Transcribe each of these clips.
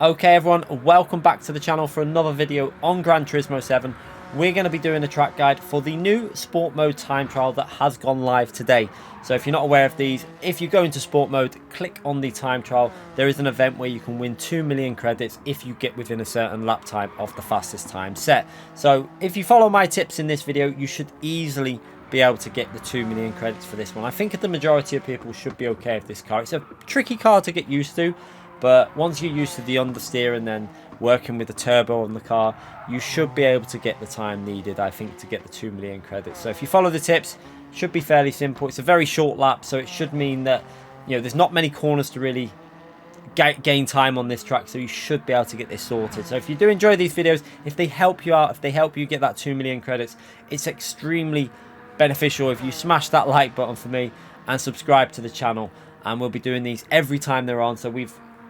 Okay everyone, welcome back to the channel for another video on Gran Turismo 7. We're going to be doing a track guide for the new sport mode time trial that has gone live today. So if you're not aware of these, if you go into sport mode, click on the time trial. There is an event where you can win 2 million credits if you get within a certain lap time of the fastest time set. So if you follow my tips in this video, you should easily be able to get the 2 million credits for this one. I think the majority of people should be okay with this car. It's a tricky car to get used to, but once you're used to the understeer and then working with the turbo on the car, you should be able to get the time needed, I think, to get the 2 million credits. So if you follow the tips, it should be fairly simple. It's a very short lap, so it should mean that, you know, there's not many corners to really gain time on this track, so you should be able to get this sorted. So if you do enjoy these videos, if they help you out, if they help you get that 2 million credits, it's extremely beneficial if you smash that like button for me and subscribe to the channel. And we'll be doing these every time they're on. So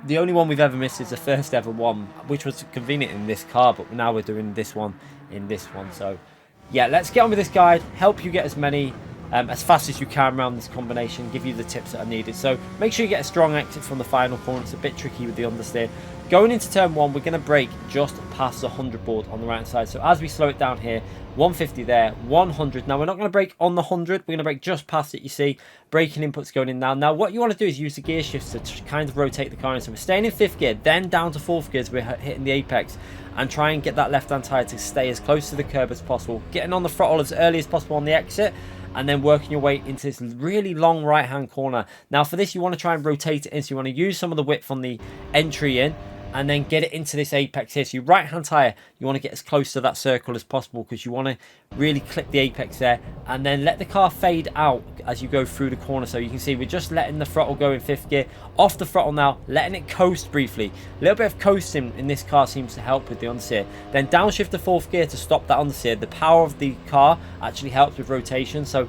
the only one we've ever missed is the first ever one, which was convenient in this car, but now we're doing this one in this one. So yeah, let's get on with this guide, help you get as many as fast as you can around this combination, give you the tips that are needed. So make sure you get a strong exit from the final corner. It's a bit tricky with the understeer. Going into turn one, we're going to brake just past the 100 board on the right hand side. So as we slow it down here, 150 there, 100. Now we're not going to brake on the 100, we're going to brake just past it. You see braking inputs going in now. Now what you want to do is use the gear shifts to kind of rotate the car in. So we're staying in 5th gear, then down to 4th gear as we're hitting the apex, and try and get that left hand tyre to stay as close to the curb as possible, getting on the throttle as early as possible on the exit, and then working your way into this really long right hand corner. Now for this, you want to try and rotate it in, so you want to use some of the width on the entry in and then get it into this apex here. So your right hand tyre, you want to get as close to that circle as possible, because you want to really clip the apex there, and then let the car fade out as you go through the corner. So you can see we're just letting the throttle go in 5th gear, off the throttle now, letting it coast briefly. A little bit of coasting in this car seems to help with the understeer. Then downshift to 4th gear to stop that understeer. The power of the car actually helps with rotation, so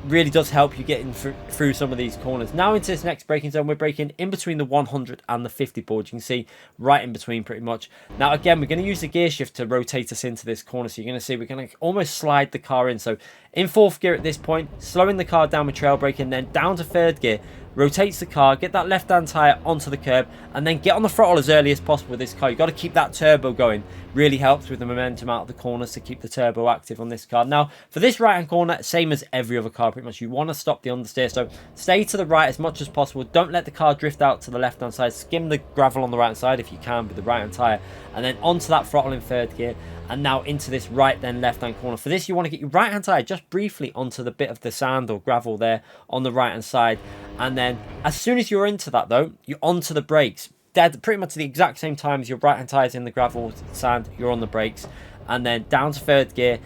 really does help you getting through some of these corners. Now into this next braking zone, we're braking in between the 100 and the 50 board. You can see right in between pretty much. Now again, we're going to use the gear shift to rotate us into this corner. So you're going to see we're going to almost slide the car in. So in 4th gear at this point, slowing the car down with trail braking, then down to 3rd gear, rotates the car, get that left hand tyre onto the curb, and then get on the throttle as early as possible with this car. You've got to keep that turbo going. Really helps with the momentum out of the corners to keep the turbo active on this car. Now for this right hand corner, same as every other car pretty much, you want to stop the understeer, so stay to the right as much as possible. Don't let the car drift out to the left hand side. Skim the gravel on the right hand side if you can with the right hand tyre, and then onto that throttle in 3rd gear, and now into this right then left hand corner. For this, you want to get your right hand tyre just briefly onto the bit of the sand or gravel there on the right hand side, and then as soon as you're into that though, you're onto the brakes. Dead pretty much the exact same time as your right hand tyres in the gravel sand, you're on the brakes, and then down to 3rd gear,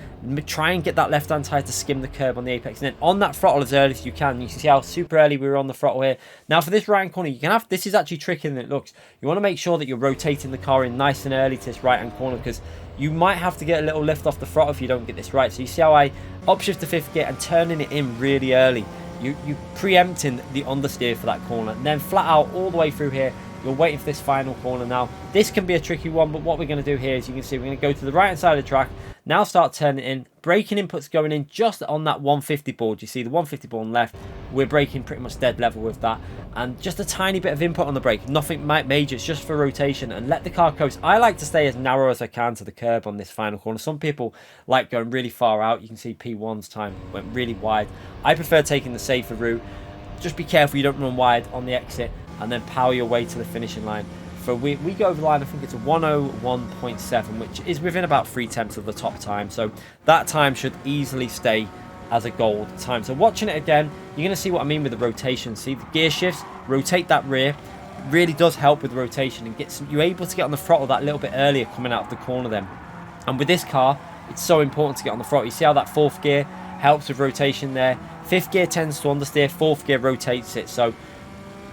try and get that left hand tyre to skim the curb on the apex, and then on that throttle as early as you can. You can see how super early we were on the throttle here. Now for this right hand corner, you can have, this is actually trickier than it looks. You want to make sure that you're rotating the car in nice and early to this right hand corner, because you might have to get a little lift off the throttle if you don't get this right. So you see how I upshift to 5th gear and turning it in really early. You preempting the understeer for that corner, and then flat out all the way through here. You're waiting for this final corner. Now this can be a tricky one, but what we're going to do here is, you can see we're going to go to the right hand side of the track, now start turning in, braking inputs going in just on that 150 board. You see the 150 board on left, we're braking pretty much dead level with that, and just a tiny bit of input on the brake, nothing major, it's just for rotation, and let the car coast. I like to stay as narrow as I can to the curb on this final corner. Some people like going really far out. You can see P1's time went really wide. I prefer taking the safer route. Just be careful you don't run wide on the exit, and then power your way to the finishing line. For we go over the line, I think it's a 101.7, which is within about 3/10 of the top time. So that time should easily stay as a gold time. So watching it again, you're going to see what I mean with the rotation. See the gear shifts, rotate that rear, really does help with rotation, and gets you're able to get on the throttle that little bit earlier coming out of the corner then. And with this car, it's so important to get on the throttle. You see how that 4th gear helps with rotation there. 5th gear tends to understeer, 4th gear rotates it. So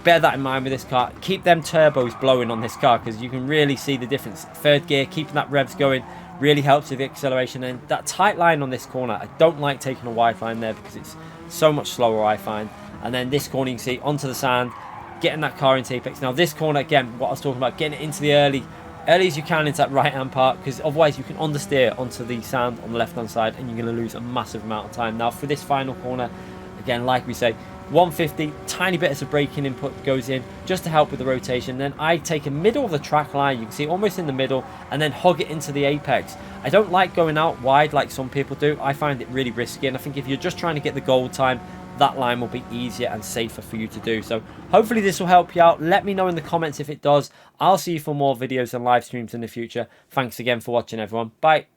bear that in mind with this car. Keep them turbos blowing on this car, because you can really see the difference. 3rd gear, keeping that revs going, really helps with the acceleration. And that tight line on this corner, I don't like taking a wide line there because it's so much slower, I find. And then this corner, you can see onto the sand, getting that car into apex. Now this corner, again, what I was talking about, getting it into the early as you can into that right hand part, because otherwise you can understeer onto the sand on the left hand side and you're going to lose a massive amount of time. Now for this final corner, again, like we say, 150, tiny bits of braking input goes in just to help with the rotation. Then I take a middle of the track line, you can see almost in the middle, and then hug it into the apex. I don't like going out wide like some people do. I find it really risky, and I think if you're just trying to get the gold time, that line will be easier and safer for you to do. So hopefully this will help you out. Let me know in the comments if it does. I'll see you for more videos and live streams in the future. Thanks again for watching, everyone. Bye.